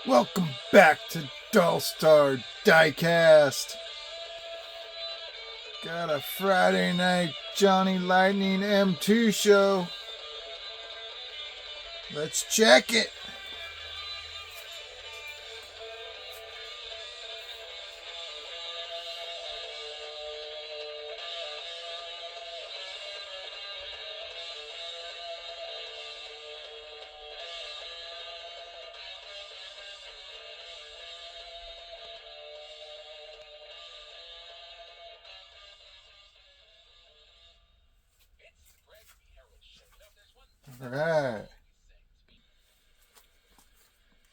Welcome back to Dullstar Diecast. Got a Friday night Johnny Lightning M2 show. Let's check it.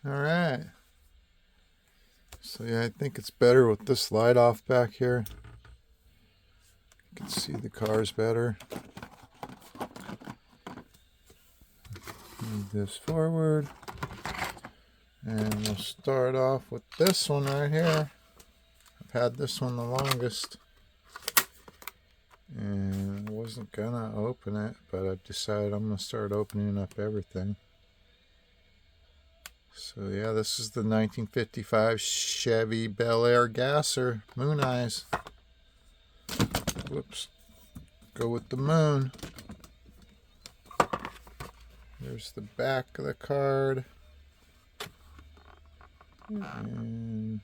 Alright. So yeah, I think it's better with this light off back here. You can see the cars better. Move this forward. And we'll start off with this one right here. I've had this one the longest. And I wasn't gonna open it, but I've decided I'm gonna start opening up everything. So yeah, this is the 1955 Chevy Bel Air Gasser Moon Eyes. Whoops. Go with the moon. There's the back of the card. And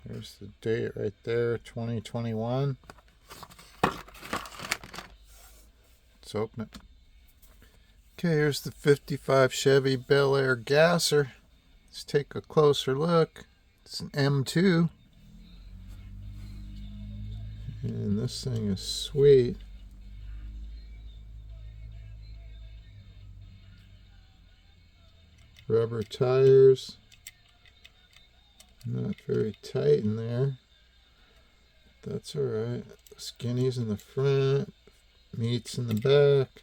there's the date right there, 2021. Let's open it. Okay, here's the 55 Chevy Bel Air Gasser. Let's take a closer look. It's an M2. And this thing is sweet. Rubber tires. Not very tight in there. That's alright. Skinnies in the front. Meats in the back.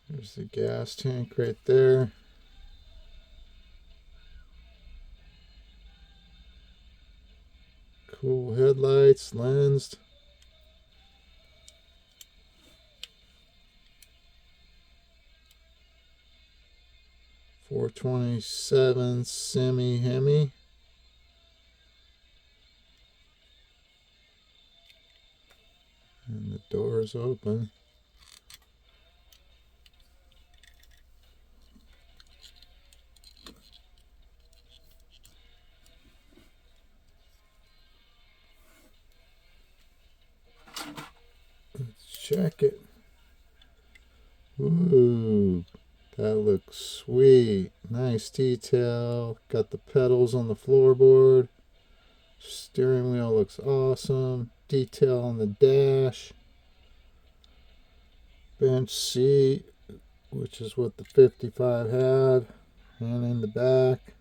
There's the gas tank right there. Cool headlights, lensed. .427 semi-Hemi. And the door is open. Let's check it. Ooh, that looks sweet. Nice detail. Got the pedals on the floorboard. Steering wheel looks awesome. Detail on the dash. Bench seat, which is what the 55 had. And in the back.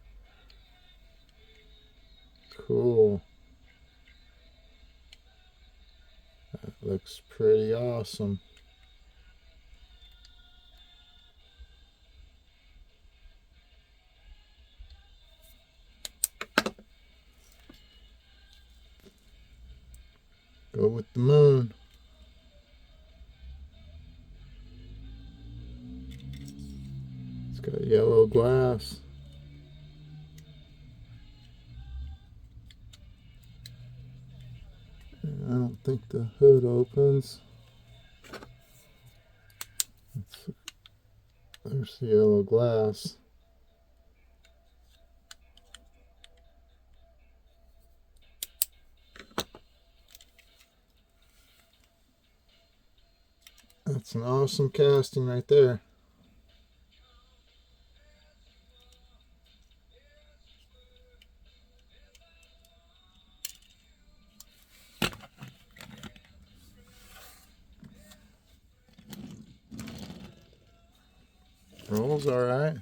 Cool. That looks pretty awesome. Go with the moon. It's got yellow glass. And I don't think the hood opens. There's the yellow glass. That's an awesome casting right there. Rolls alright.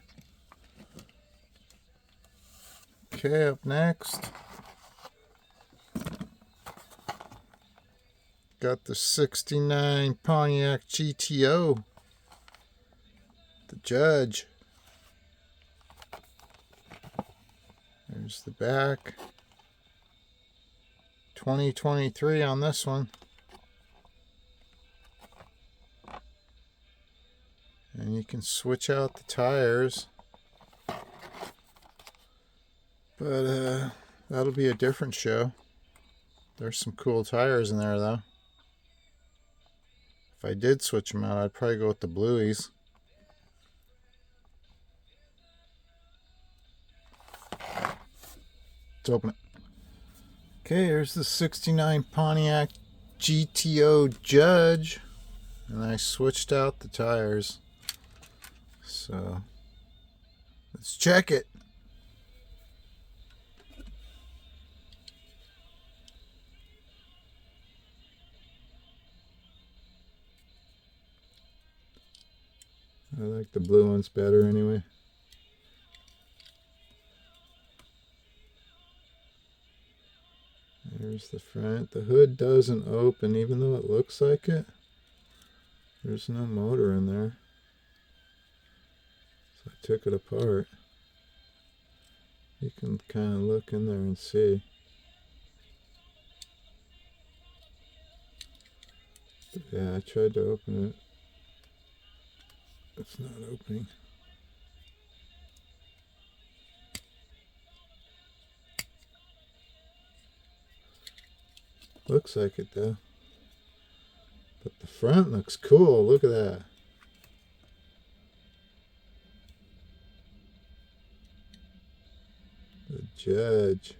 Okay, up next. Got the 69 Pontiac GTO. The Judge. There's the back. 2023 on this one. And you can can switch out the tires. But that'll be a different show. There's some cool tires in there though. If I did switch them out, I'd probably go with the blueies. Let's open it. Okay, here's the 69 Pontiac GTO Judge. And I switched out the tires. So, let's check it. I like the blue ones better anyway. There's the front. The hood doesn't open even though it looks like it. There's no motor in there. So I took it apart. You can kind of look in there and see. But yeah, I tried to open it. It's not opening. Looks like it though. But the front looks cool. Look at that. The Judge.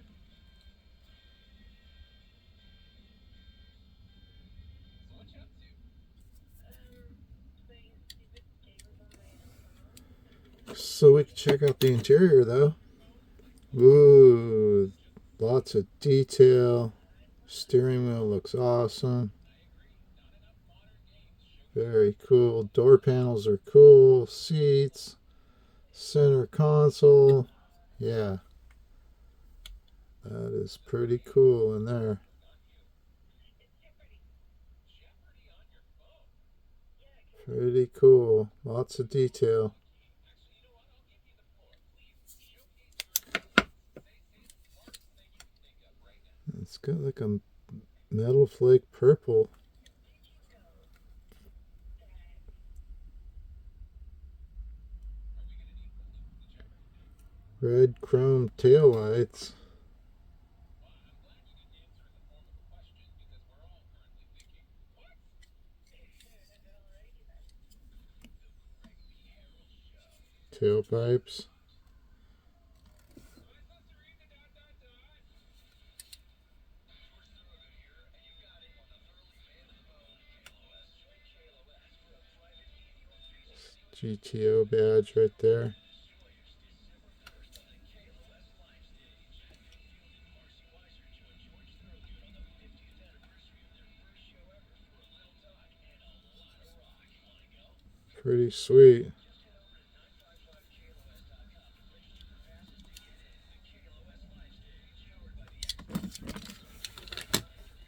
So we can check out the interior though. Ooh, lots of detail. Steering wheel looks awesome. Very cool. Door panels are cool. Seats. Center console. Yeah. That is pretty cool in there. Pretty cool. Lots of detail. It's got like a metal flake purple. Red chrome taillights. Tailpipes. GTO badge right there. Pretty sweet.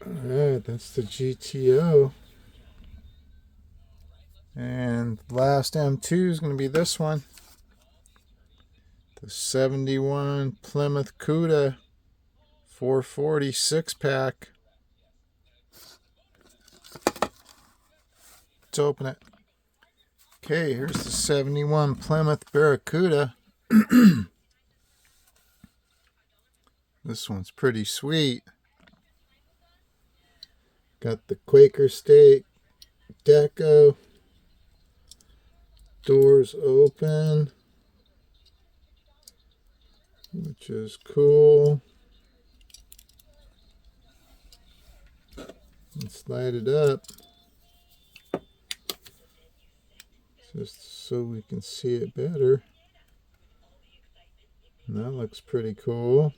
Alright, that's the GTO. And the last M2 is going to be this one. The 71 Plymouth Cuda 440 6-pack. Let's open it. Okay, here's the 71 Plymouth Barracuda. This one's pretty sweet. Got the Quaker State deco. Doors open, which is cool. And slide it up just so we can see it better. And that looks pretty cool.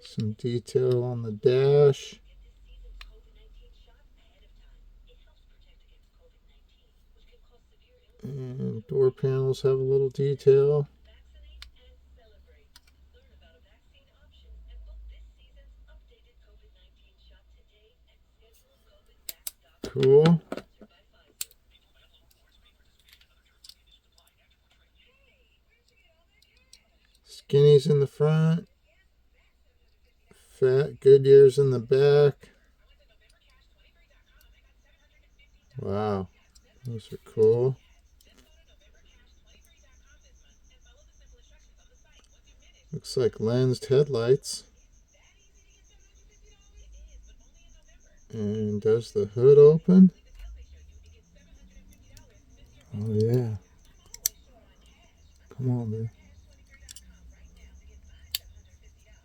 Some detail on the dash. And door panels have a little detail. Cool. Skinnies in the front. Fat Goodyears in the back. Wow, those are cool. Looks like lensed headlights. And does the hood open? Oh yeah. Come on, man.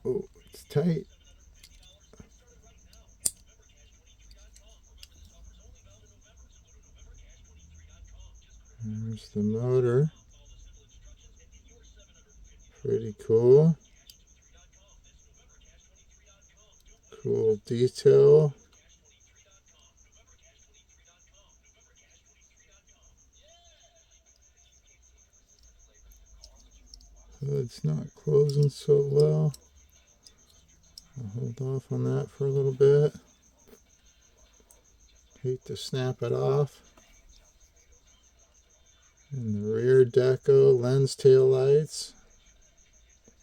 Oh, it's tight. There's the motor. Pretty cool. Cool detail. Hood's not closing so well. I'll hold off on that for a little bit. Hate to snap it off. And the rear deco, lens tail lights.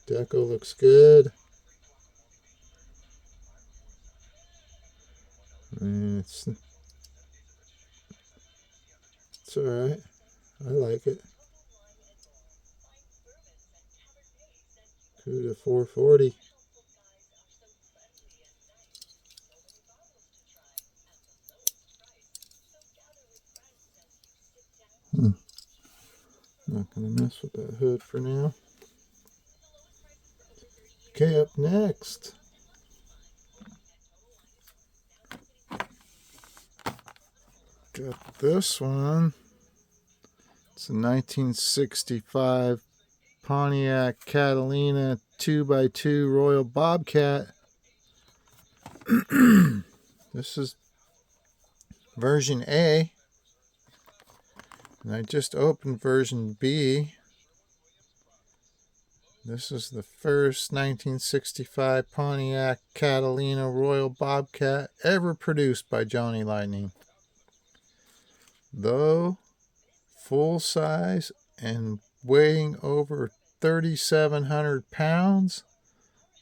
Deco looks good. And it's alright. I like it. Cuda 440. Not gonna mess with that hood for now. Okay, up next. Got this one. It's a 1965 Pontiac Catalina 2x2 Royal Bobcat. This is version A. And I just opened version B. This is the first 1965 Pontiac Catalina Royal Bobcat ever produced by Johnny Lightning. Though full size and weighing over 3,700 pounds,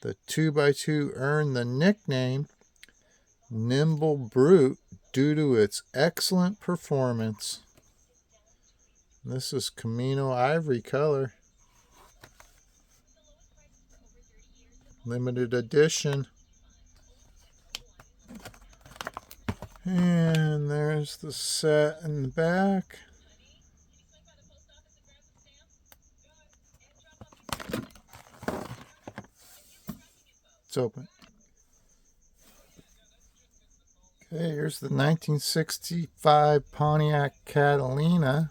the 2x2 earned the nickname Nimble Brute due to its excellent performance. This is Camino Ivory color. Limited edition. And there's the set in the back. It's open. Okay, here's the 1965 Pontiac Catalina.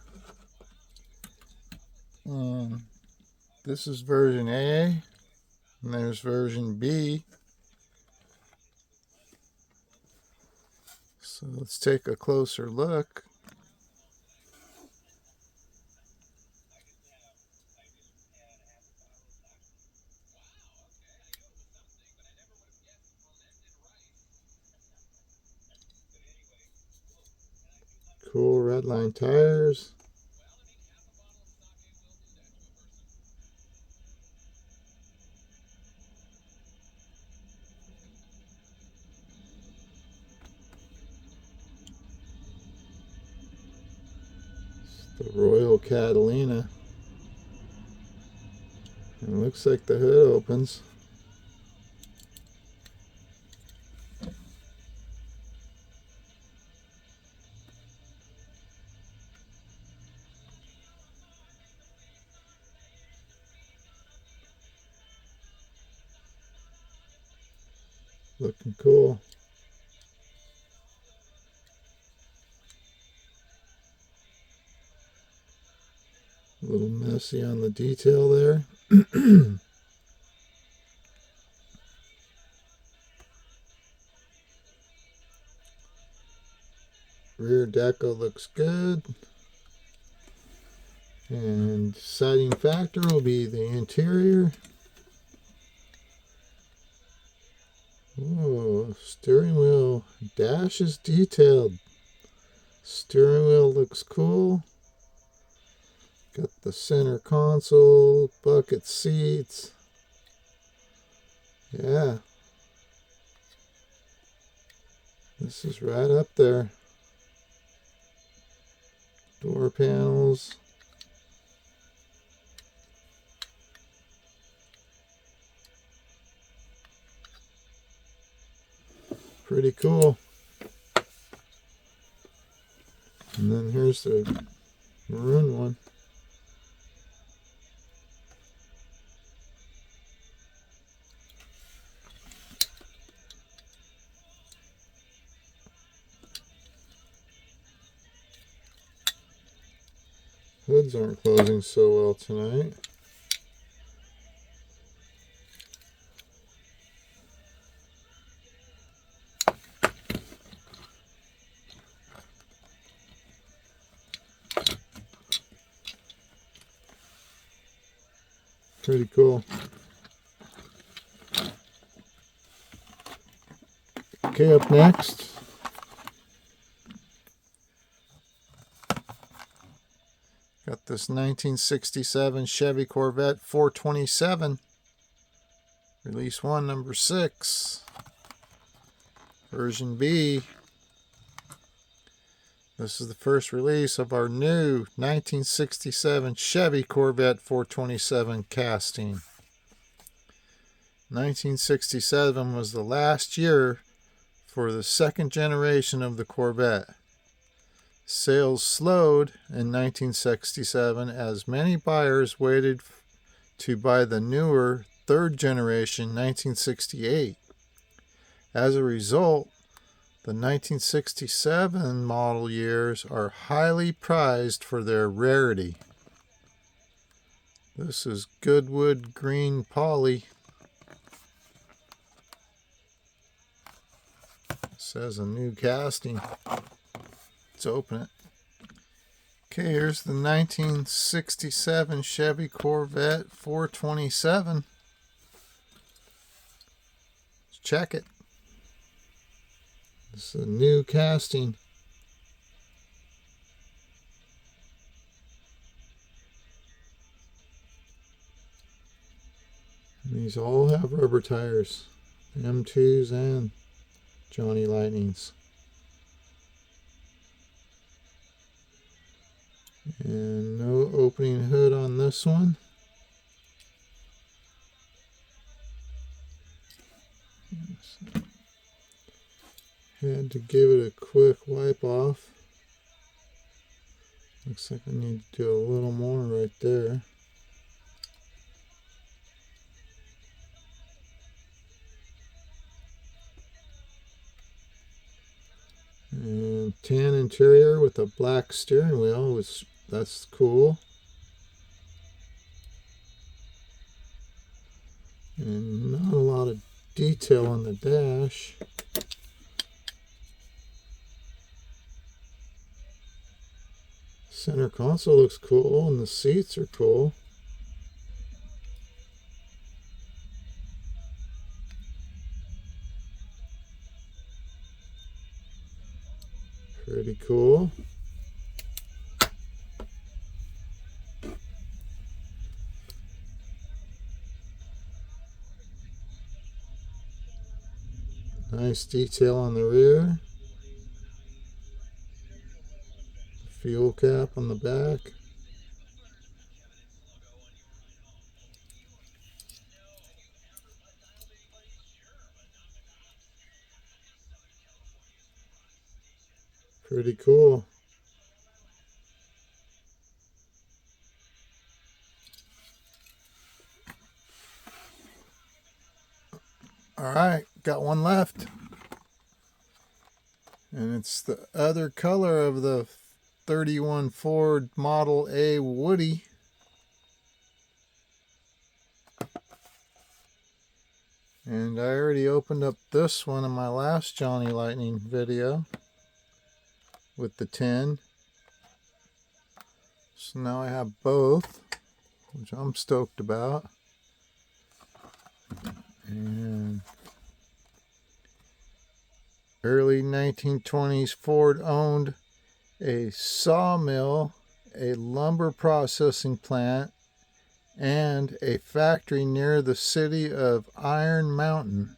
And this is version A. And there's version B. So let's take a closer look. Cool redline tires. The Royal Catalina. It looks like the hood opens. Looking cool. A little messy on the detail there. Rear deco looks good. And deciding factor will be the interior. Oh, steering wheel dash is detailed. Steering wheel looks cool. Got the center console, bucket seats. Yeah. This is right up there. Door panels. Pretty cool. And then here's the maroon one. Hoods aren't closing so well tonight. Pretty cool. Okay, up next, got this 1967 Chevy Corvette 427, release 1, number 6, version B. This is the first release of our new 1967 Chevy Corvette 427 casting. 1967 was the last year for the second generation of the Corvette. Sales slowed in 1967 as many buyers waited to buy the newer third generation 1968. As a result, the 1967 model years are highly prized for their rarity. This is Goodwood Green Poly. Says a new casting. Let's open it. Okay, here's the 1967 Chevy Corvette 427. Let's check it. This is a new casting. And these all have rubber tires, M2s and Johnny Lightnings. And no opening hood on this one. Had to give it a quick wipe off. Looks like I need to do a little more right there. And tan interior with a black steering wheel, that's cool. And not a lot of detail on the dash. Center console looks cool and the seats are cool. Pretty cool. Nice detail on the rear. Fuel cap on the back. Pretty cool. Alright, got one left. And it's the other color of the 31 Ford Model A Woody. And I already opened up this one in my last Johnny Lightning video with the tin. So now I have both, which I'm stoked about. And early 1920s Ford owned a sawmill, a lumber processing plant, and a factory near the city of Iron Mountain,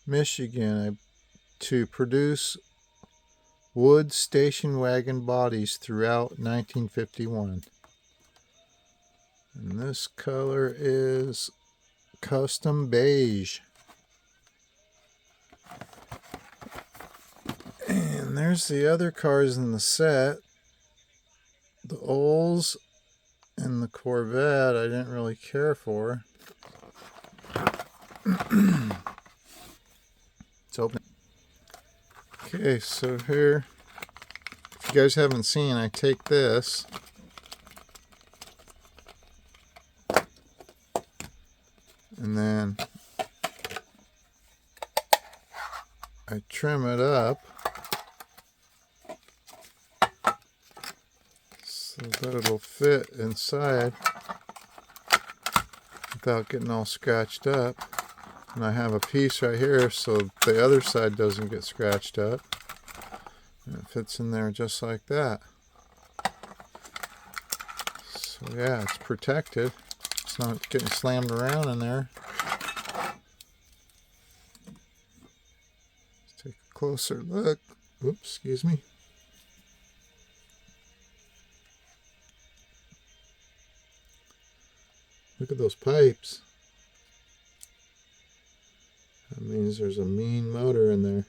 Michigan, to produce wood station wagon bodies throughout 1951. And this color is custom beige. there's the other cars in the set. The Olds and the Corvette I didn't really care for. It's open. Okay, so here, if you guys haven't seen, I take this and then I trim it up so that it'll fit inside without getting all scratched up. And I have a piece right here so the other side doesn't get scratched up. And it fits in there just like that. So yeah, it's protected. It's not getting slammed around in there. Let's take a closer look. Oops, excuse me. Look at those pipes. That means there's a mean motor in there.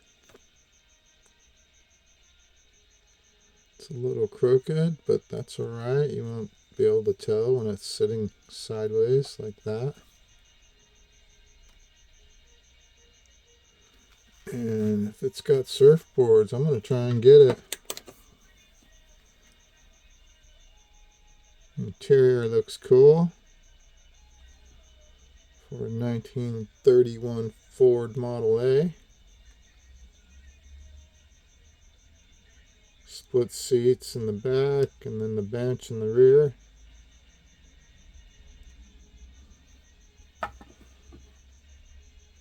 It's a little crooked, but that's alright. You won't be able to tell when it's sitting sideways like that. And if it's got surfboards, I'm going to try and get it. Interior looks cool. For a 1931 Ford Model A. Split seats in the back and then the bench in the rear.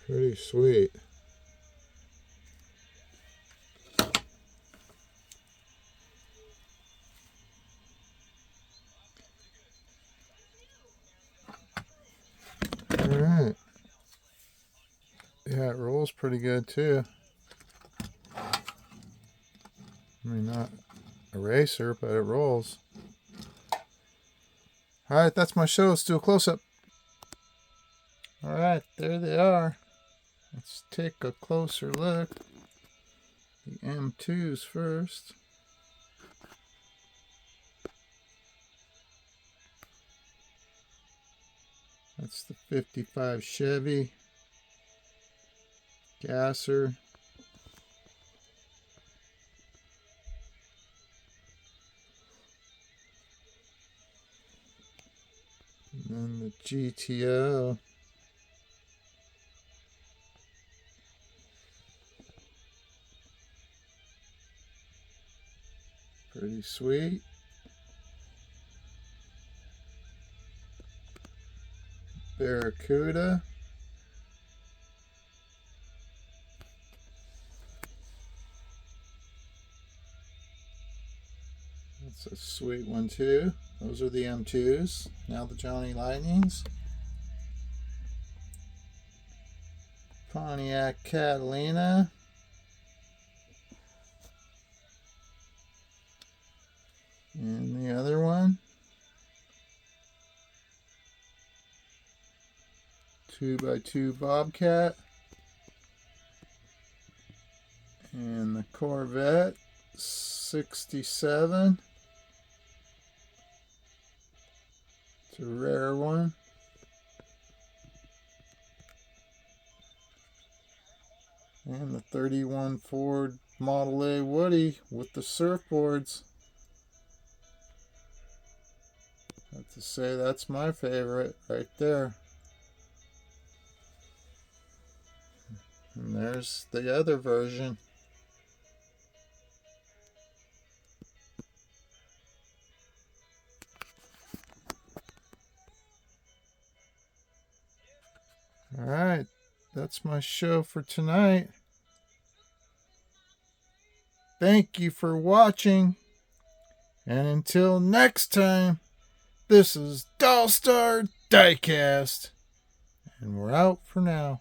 Pretty sweet. Alright. Yeah, it rolls pretty good too. I mean, not a racer, but it rolls. Alright, that's my show. Let's do a close-up. Alright, there they are. Let's take a closer look. The M2s first. That's the 55 Chevy Gasser. And then the GTO. Pretty sweet. Barracuda. That's a sweet one too. Those are the M2s. Now the Johnny Lightnings. Pontiac Catalina. And the other one. 2x2 Bobcat. And the Corvette 67. It's a rare one. And the 31 Ford Model A Woody with the surfboards. I have to say that's my favorite right there. And there's the other version. Alright, that's my show for tonight. Thank you for watching. And until next time, this is Dollstar Diecast. And we're out for now.